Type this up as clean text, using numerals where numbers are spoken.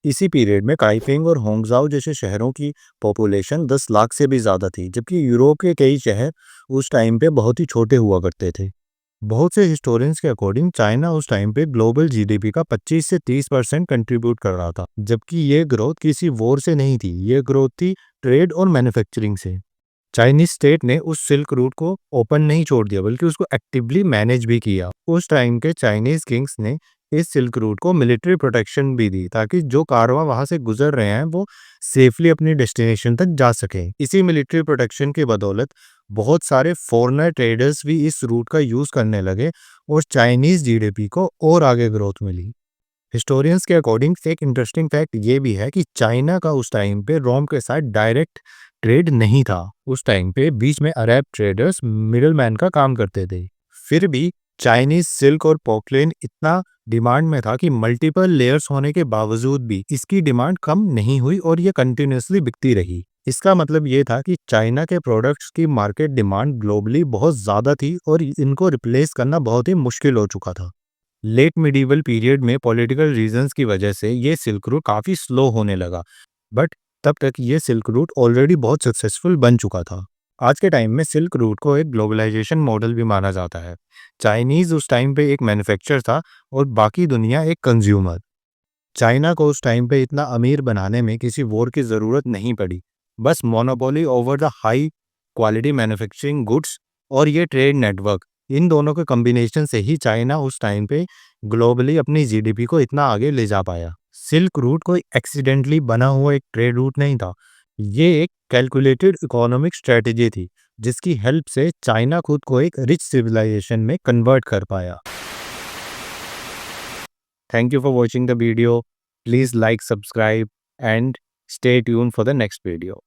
इसी पीरियड में काइपिंग और होंगजाओ जैसे शहरों की पॉपुलेशन 10 लाख से भी ज़्यादा थी, जबकि यूरोप के कई शहर उस टाइम पे बहुत ही छोटे हुआ करते थे। बहुत से हिस्टोरियंस के अकॉर्डिंग चाइना उस टाइम पे ग्लोबल जीडीपी का 25 से 30% कंट्रीब्यूट कर रहा था, जबकि ये ग्रोथ किसी वॉर से नहीं थी, ये ग्रोथ थी ट्रेड और मैन्युफैक्चरिंग से। चाइनीज स्टेट ने उस सिल्क रूट को ओपन नहीं छोड़ दिया, बल्कि उसको एक्टिवली मैनेज भी किया। उस टाइम के चाइनीज किंग्स ने इस सिल्क रूट को मिलिट्री प्रोटेक्शन भी दी, ताकि जो कारवां वहां से गुजर रहे हैं वो सेफली अपनी डेस्टिनेशन तक जा सके। इसी मिलिट्री प्रोटेक्शन की बदौलत बहुत सारे फॉरेनर ट्रेडर्स भी इस रूट का यूज करने लगे और चाइनीज जीडीपी को और आगे ग्रोथ मिली। हिस्टोरियंस के अकॉर्डिंग एक इंटरेस्टिंग फैक्ट ये भी है कि चाइना का उस टाइम पे रोम के साथ डायरेक्ट ट्रेड नहीं था। उस टाइम पे बीच में अरब ट्रेडर्स मिडलमैन का काम करते थे। फिर भी चाइनीज सिल्क और पोर्टलैंड इतना डिमांड में था कि मल्टीपल लेयर्स होने के बावजूद भी इसकी डिमांड कम नहीं हुई और ये कंटिन्यूसली बिकती रही। इसका मतलब ये था कि चाइना के प्रोडक्ट्स की मार्केट डिमांड ग्लोबली बहुत ज़्यादा थी और इनको रिप्लेस करना बहुत ही मुश्किल हो चुका था। लेट मिडीवल पीरियड में पॉलिटिकल रीजंस की वजह से ये सिल्क रूट काफ़ी स्लो होने लगा, बट तब तक ये सिल्क रूट ऑलरेडी बहुत सक्सेसफुल बन चुका था। आज के टाइम में सिल्क रूट को एक ग्लोबलाइजेशन मॉडल भी माना जाता है। चाइनीज़ उस टाइम पे एक मैन्युफैक्चरर था और बाकी दुनिया एक कंज्यूमर। चाइना को उस टाइम पे इतना अमीर बनाने में किसी वॉर की ज़रूरत नहीं पड़ी, बस monopoly over the high quality manufacturing goods और ये ट्रेड नेटवर्क, इन दोनों के कॉम्बिनेशन से ही चाइना उस टाइम पे ग्लोबली अपनी जीडीपी को इतना आगे ले जा पाया। सिल्क रूट कोई एक्सीडेंटली बना हुआ एक ट्रेड रूट नहीं था, ये एक कैलकुलेटेड इकोनॉमिक स्ट्रेटजी थी, जिसकी हेल्प से चाइना खुद को एक रिच सिविलाइजेशन में कन्वर्ट कर पाया। Thank you for watching the video. Please like, subscribe, and stay tuned for the next video.